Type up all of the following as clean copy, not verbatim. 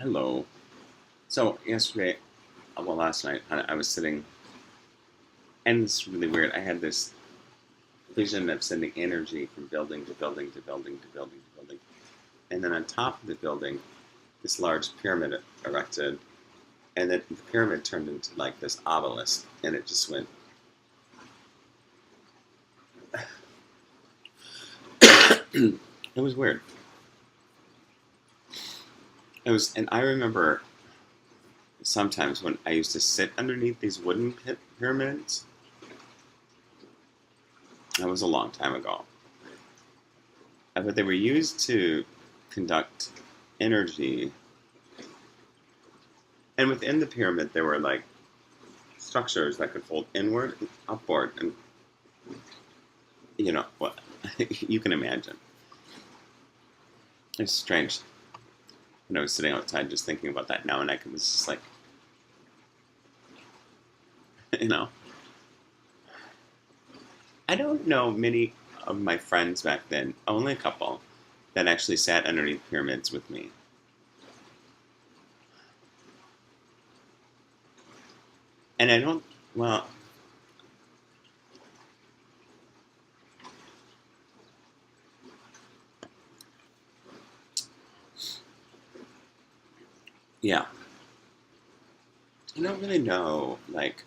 Hello. So yesterday, last night, I was sitting, and it's really weird. I had this vision of sending energy from building to building to building to building to building, and then on top of the building, this large pyramid erected, and then the pyramid turned into like this obelisk, and it just went. It was weird. And I remember sometimes when I used to sit underneath these wooden pyramids. That was a long time ago. But they were used to conduct energy. And within the pyramid, there were like structures that could fold inward and upward. And, what you can imagine. It's strange. And I was sitting outside just thinking about that now, and was just like, you know, I don't know many of my friends back then, only a couple, that actually sat underneath pyramids with me. And I don't, well, yeah, I don't really know, like,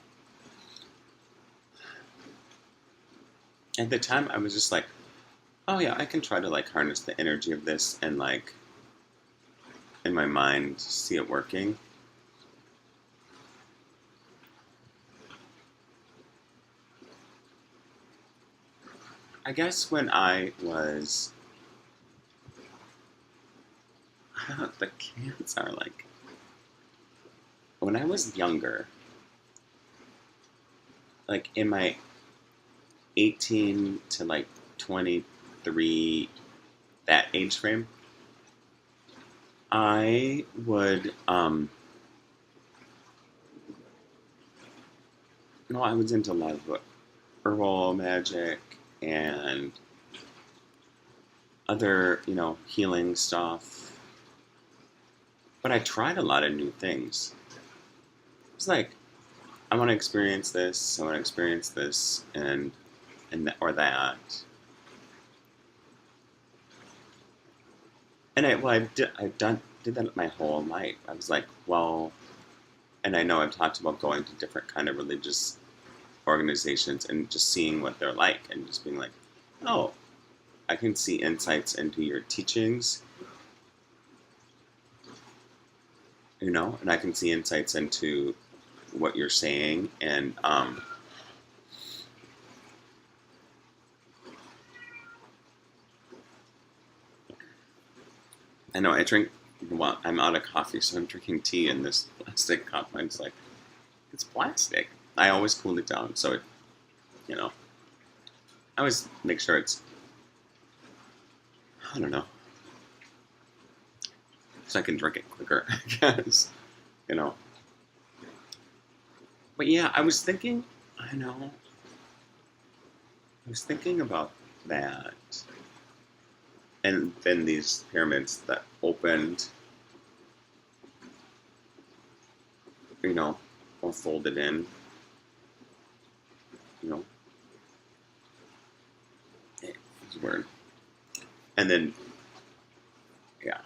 at the time I was just like, oh yeah, I can try to like harness the energy of this and like, in my mind, see it working. I guess when I was, I don't know what the kids are like. When I was younger, like in my 18 to like 23, that age frame, I would, I was into a lot of herbal magic and other, healing stuff. But I tried a lot of new things. It's like, I want to experience this, I want to experience this, or that. And did that my whole life. I was like, well, and I know I've talked about going to different kind of religious organizations and just seeing what they're like and just being like, oh, I can see insights into your teachings, and I can see insights into what you're saying, and I know I drink. Well, I'm out of coffee, so I'm drinking tea in this plastic cup. I'm just like, it's plastic. I always cool it down, so you know, I always make sure it's, I don't know, so I can drink it quicker, I guess, you know. But yeah, I was thinking about that. And then these pyramids that opened, or folded in, you know, it's weird. And then, yeah,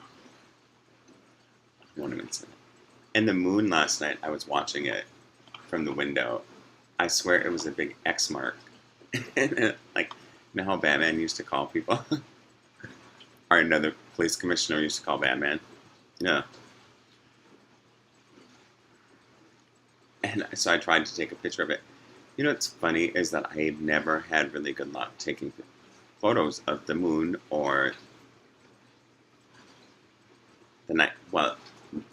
I won't even say that. And the moon last night, I was watching it from the window. I swear it was a big X mark. Like, you know how Batman used to call people? Or another police commissioner used to call Batman? Yeah. And so I tried to take a picture of it. You know what's funny is that I've never had really good luck taking photos of the moon or the night. Well,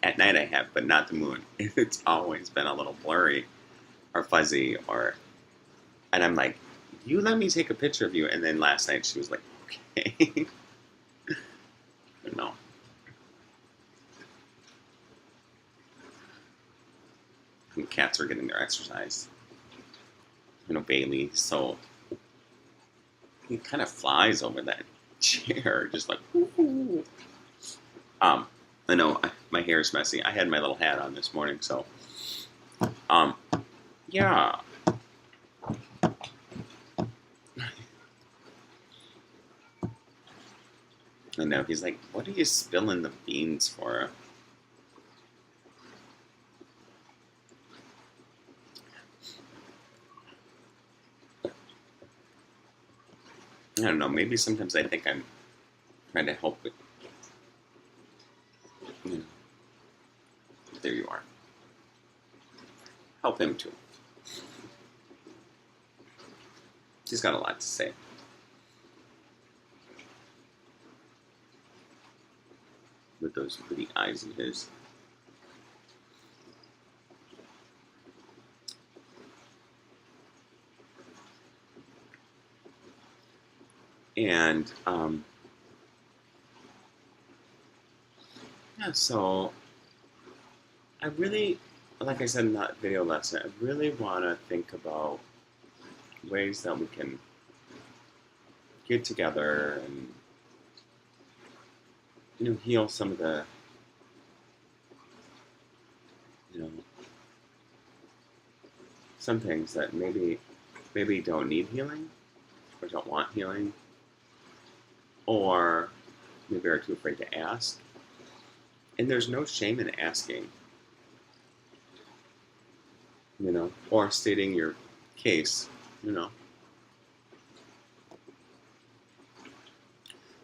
at night I have, but not the moon. It's always been a little blurry or fuzzy and I'm like, you let me take a picture of you. And then last night she was like, okay. No. And cats are getting their exercise. Bailey, so he kind of flies over that chair, just like, ooh. I know my hair is messy. I had my little hat on this morning, so um, yeah. And now he's like, "What are you spilling the beans for?" I don't know. Maybe sometimes I think I'm trying to help with, you know. There you are. Help him too. He's got a lot to say. With those pretty eyes of his. And yeah, so I really, like I said in that video last night, I really want to think about ways that we can get together and, you know, heal some of the, you know, some things that maybe don't need healing or don't want healing or maybe are too afraid to ask. And there's no shame in asking, you know, or stating your case, you know.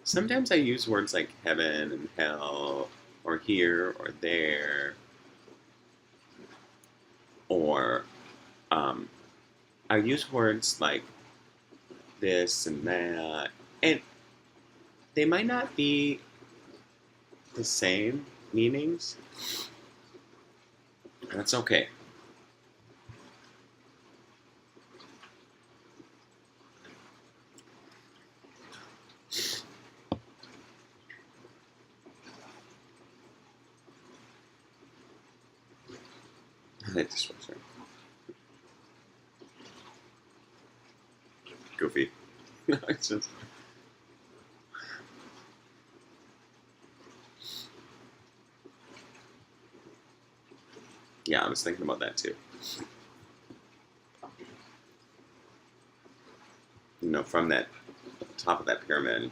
Sometimes I use words like heaven and hell, or here or there, or I use words like this and that, and they might not be the same meanings. That's okay. That dishwasher. Goofy. No, it's just. Yeah, I was thinking about that too. You know, from that top of that pyramid,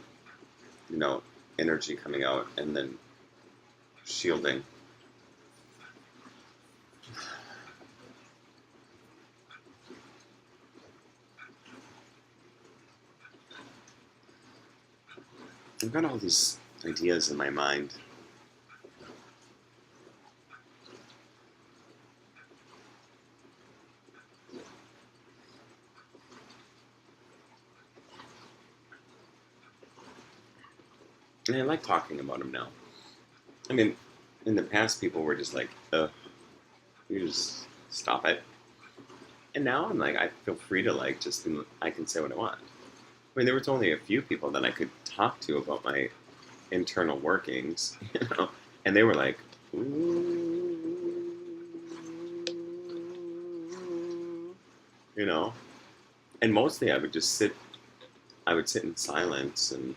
you know, energy coming out and then shielding. I've got all these ideas in my mind. And I like talking about them now. I mean, in the past, people were just like, you just stop it. And now I'm like, I feel free to like, just, I can say what I want. I mean, there was only a few people that I could talk to about my internal workings, you know, and they were like, ooh, you know, and mostly I would sit in silence and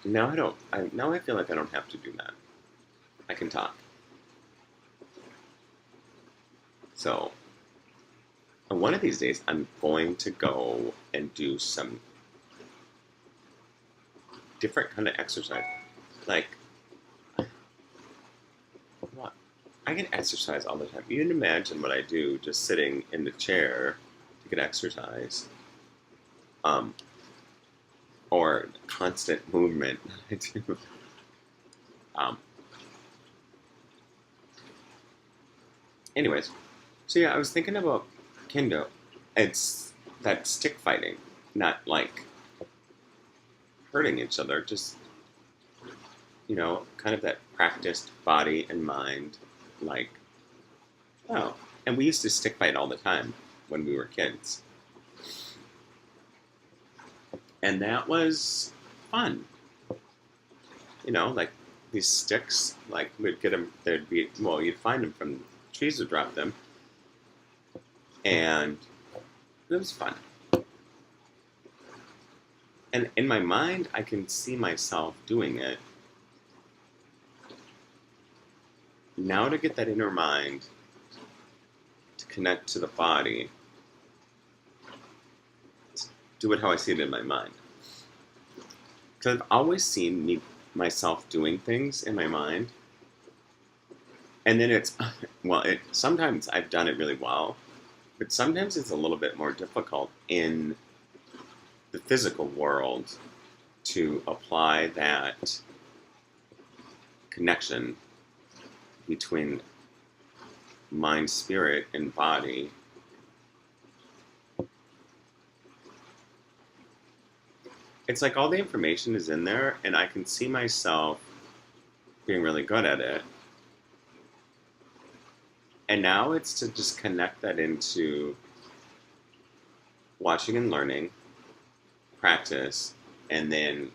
now I feel like I don't have to do that. I can talk. So one of these days I'm going to go and do some different kind of exercise. Like, what? I can exercise all the time. You can imagine what I do just sitting in the chair to get exercise. Or constant movement. I do. Anyways, so yeah, I was thinking about kendo. It's that stick fighting, not like hurting each other, just, you know, kind of that practiced body and mind, like, oh. And we used to stick fight all the time when we were kids. And that was fun. You know, like these sticks, like we'd get them, you'd find them from trees would drop them. And it was fun. And in my mind, I can see myself doing it. Now to get that inner mind to connect to the body, do it how I see it in my mind. Because I've always seen myself doing things in my mind, and then it's well, sometimes I've done it really well, but sometimes it's a little bit more difficult in the physical world to apply that connection between mind, spirit, and body. It's like all the information is in there, and I can see myself being really good at it. And now it's to just connect that into watching and learning, practice, and then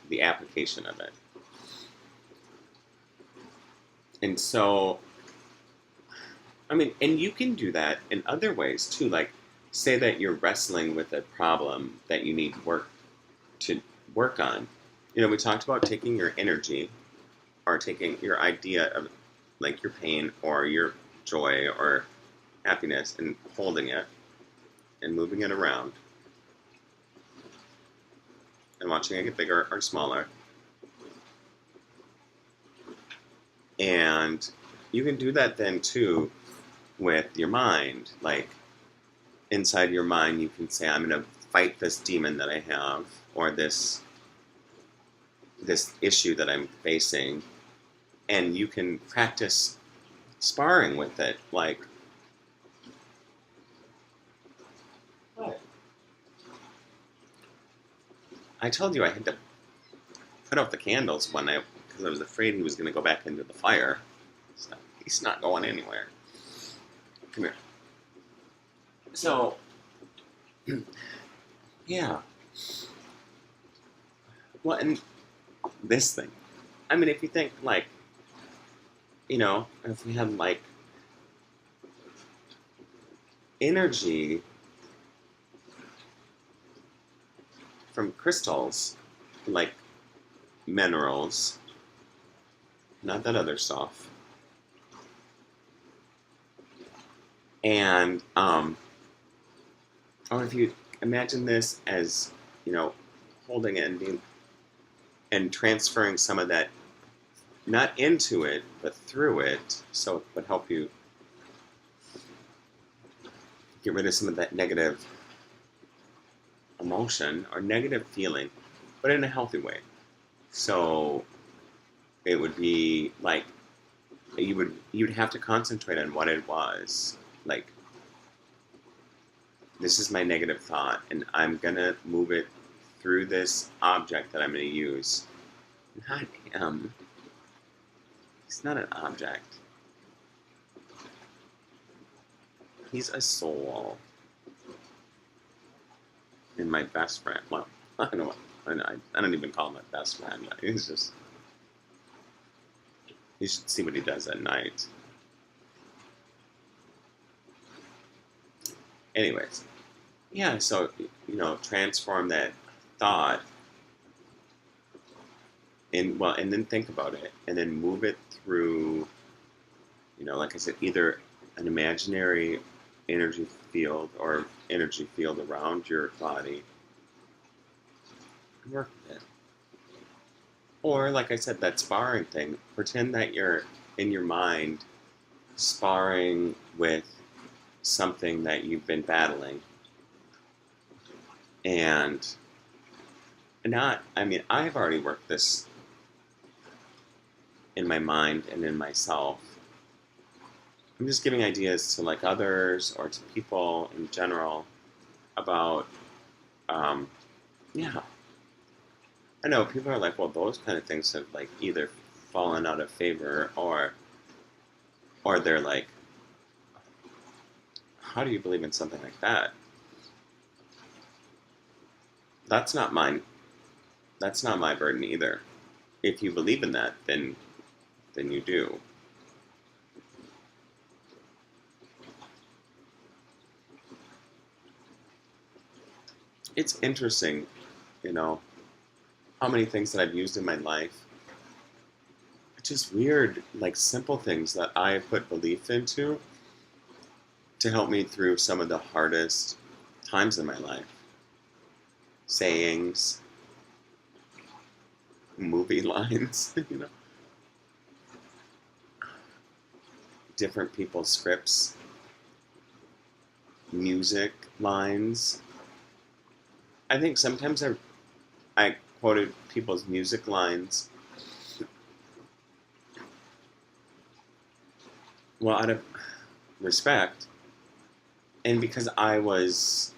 the application of it. And so, I mean, and you can do that in other ways too. Like, say that you're wrestling with a problem that you need to work on. You know, we talked about taking your energy or taking your idea of like your pain or your joy or happiness and holding it and moving it around and watching it get bigger or smaller. And you can do that then too with your mind. Like inside your mind, you can say, I'm going to fight this demon that I have or this issue that I'm facing. And you can practice sparring with it. Like, what? I told you I had to put out the candles one night because I was afraid he was going to go back into the fire. So he's not going anywhere. Come here. So, yeah. Well, and this thing. I mean, if you think, like, you know, if we had, like, energy from crystals, like minerals, not that other stuff. And, or if you imagine this as, you know, holding it and being, and transferring some of that, not into it, but through it, so it would help you get rid of some of that negative emotion or negative feeling, but in a healthy way. So it would be like you'd have to concentrate on what it was. Like, this is my negative thought, and I'm gonna move it through this object that I'm gonna use. Not him. He's not an object. He's a soul. And my best friend. Well, I don't know. I don't even call him my best friend. He's just. You should see what he does at night. Anyways, yeah. So you know, transform that thought, and then think about it, and then move it through. You know, like I said, either an imaginary energy field or energy field around your body. Work with it. Or, like I said, that sparring thing, pretend that you're in your mind sparring with something that you've been battling. And not, I mean, I've already worked this in my mind and in myself. I'm just giving ideas to like others or to people in general about, yeah. I know people are like, well, those kind of things have like either fallen out of favor or they're like, how do you believe in something like that? That's not mine. That's not my burden either. If you believe in that, then you do. It's interesting you know, how many things that I've used in my life, just weird, like simple things that I put belief into to help me through some of the hardest times in my life. Sayings, movie lines, different people's scripts, music lines. I think sometimes I quoted people's music lines, well, out of respect, and because I was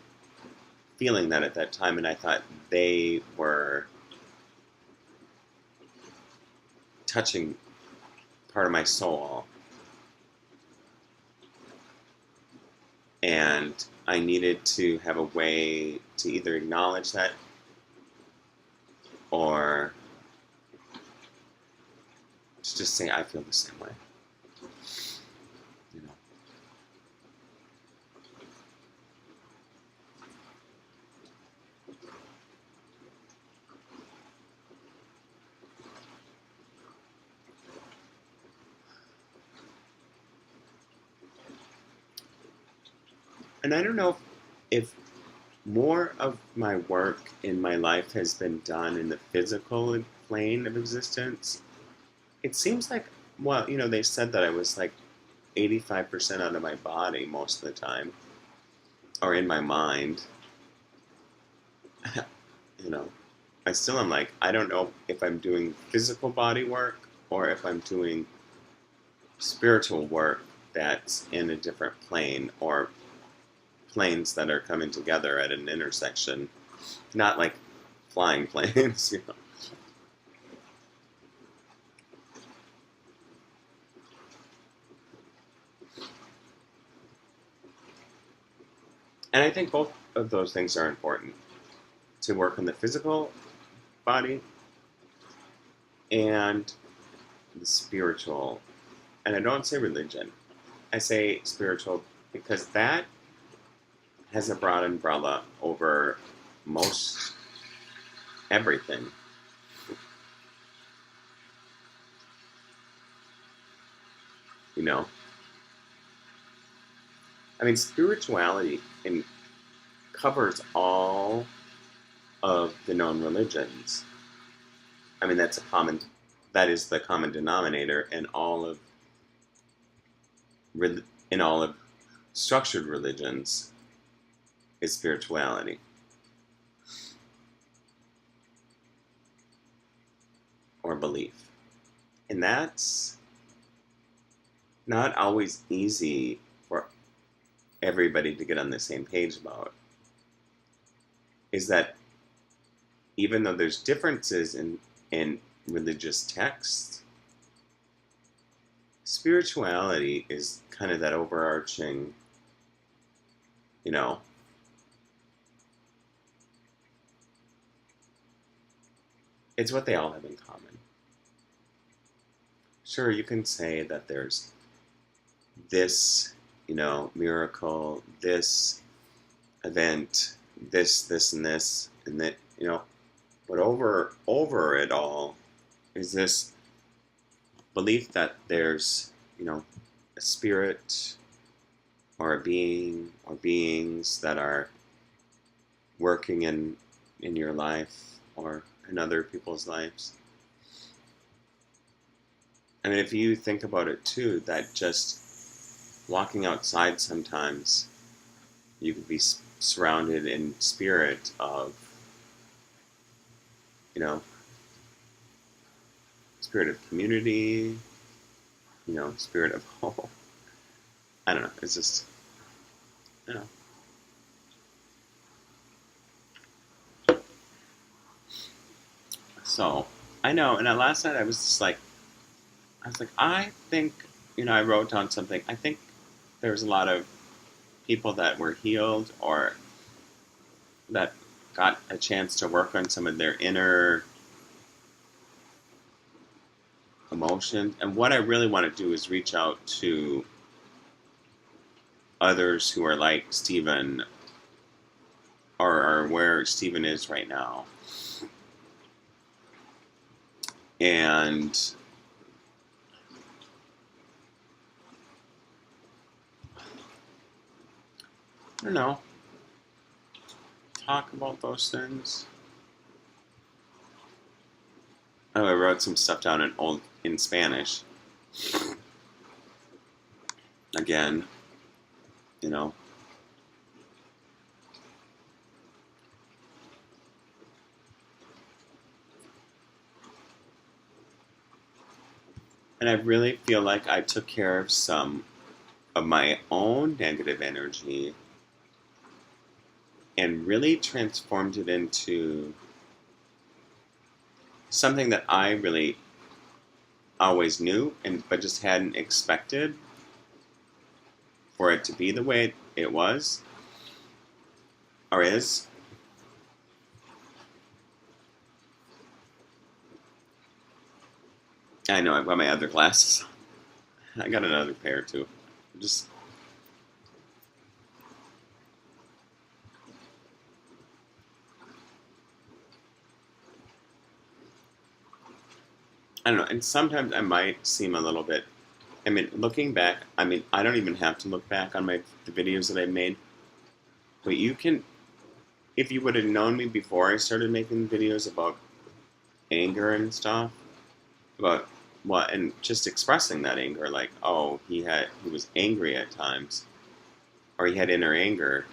feeling that at that time, and I thought they were touching part of my soul, and I needed to have a way to either acknowledge that or to just say I feel the same way. You know. And I don't know if more of my work in my life has been done in the physical plane of existence. It seems like, well, they said that I was like 85% out of my body most of the time, or in my mind. you know, I still am like, I don't know if I'm doing physical body work or if I'm doing spiritual work that's in a different plane or planes that are coming together at an intersection. Not like flying planes. And I think both of those things are important to work on the physical body and the spiritual. And I don't say religion, I say spiritual because that has a broad umbrella over most everything. I mean, spirituality covers all of the known religions. I mean, that is the common denominator in all of structured religions is spirituality or belief. And that's not always easy for everybody to get on the same page about. Is that even though there's differences in religious texts, spirituality is kind of that overarching, it's what they all have in common. Sure, you can say that there's this, miracle, this event, this, and this, and that, but over it all is this belief that there's, a spirit or a being or beings that are working in your life or in other people's lives. I mean, if you think about it too, that just walking outside sometimes, you could be surrounded in spirit of, spirit of community, spirit of hope. I don't know. It's just, So, I know, and last night I was like, I think, I wrote down something. I think there's a lot of people that were healed or that got a chance to work on some of their inner emotions. And what I really want to do is reach out to others who are like Stephen or or where Stephen is right now. And I don't know, talk about those things. Oh, I wrote some stuff down in Spanish. Again, you know. And I really feel like I took care of some of my own negative energy and really transformed it into something that I really always knew but just hadn't expected for it to be the way it was or is. I know I've got my other glasses. I got another pair too. Just I don't know, and sometimes I might seem a little bit. I mean, looking back, I mean, I don't even have to look back on the videos that I made, but you can, if you would have known me before I started making videos about anger and stuff, about what, and just expressing that anger, like, oh, he was angry at times, or he had inner anger,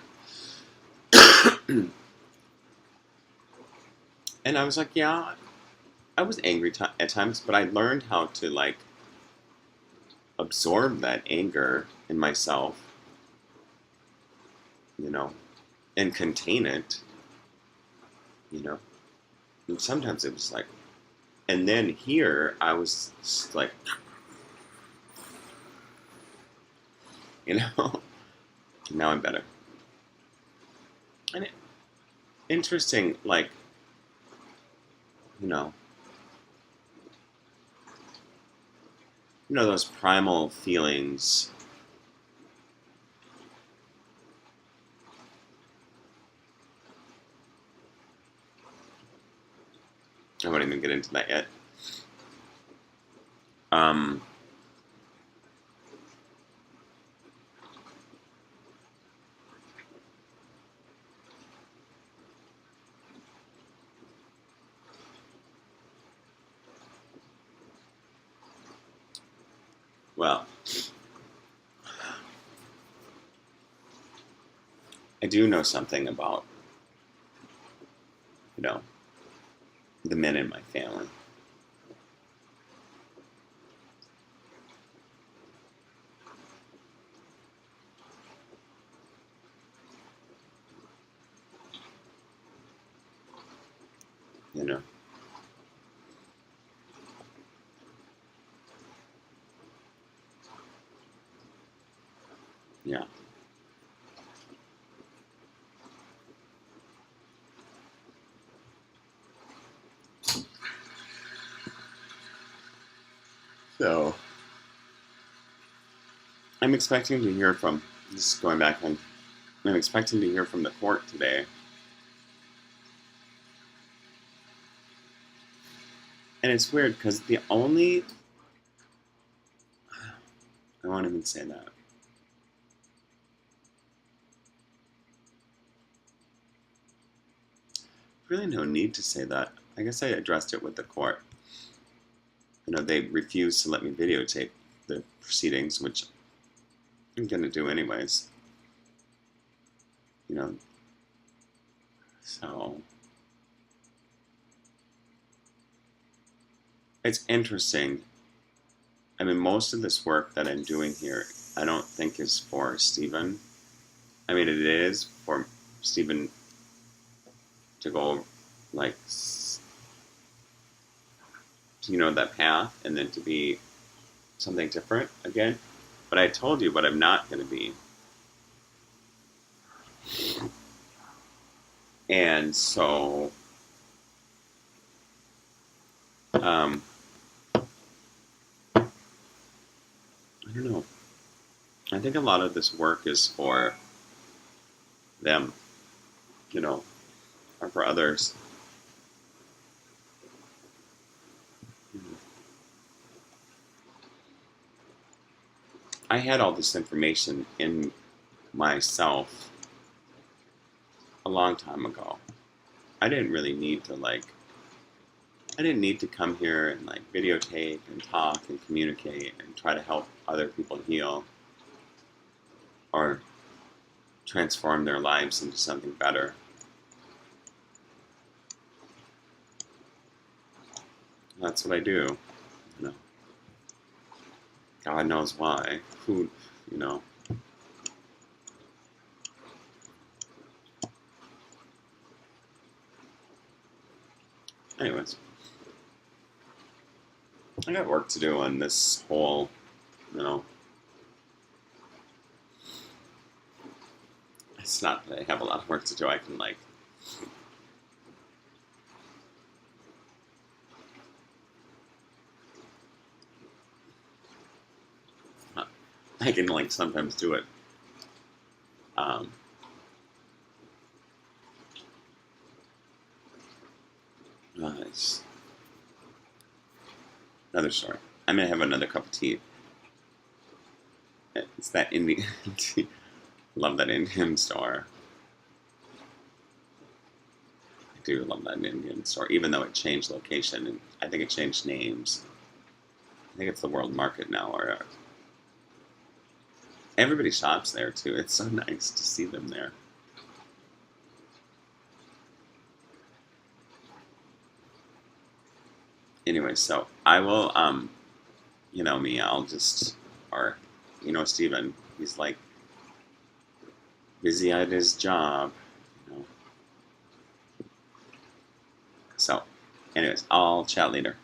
and I was like, yeah, I was angry at times, but I learned how to like absorb that anger in myself, you know, and contain it, you know. And sometimes it was like, and then here I was just like, you know, now I'm better. And interesting, like, you know, those primal feelings. I won't even get into that yet. Well, I do know something about, you know, the men in my family. You know, yeah. So I'm expecting to hear from. Just going back on, I'm expecting to hear from the court today. And it's weird because I won't even say that. Really no need to say that. I guess I addressed it with the court. You know, they refused to let me videotape the proceedings, which I'm going to do anyways. You know, so it's interesting. I mean, most of this work that I'm doing here, I don't think is for Stephen. I mean, it is for Stephen to go, like, that path and then to be something different again. But I told you what I'm not going to be. And so, I don't know. I think a lot of this work is for them, you know. or for others. I had all this information in myself a long time ago. I didn't really need to I didn't need to come here and videotape and talk and communicate and try to help other people heal or transform their lives into something better. That's what I do. You know, God knows why. Who, you know. Anyways, I got work to do on this whole, you know. It's not that I have a lot of work to do. I can I can sometimes do it. Um, it's another story. I'm gonna have another cup of tea. It's that Indian. Love that Indian store. I do love that Indian store, even though it changed location and I think it changed names. I think it's the World Market now, or everybody shops there too. It's so nice to see them there. Anyway, so I will, you know me, I'll just, or, Steven, he's busy at his job, you know. So, anyways, I'll chat later.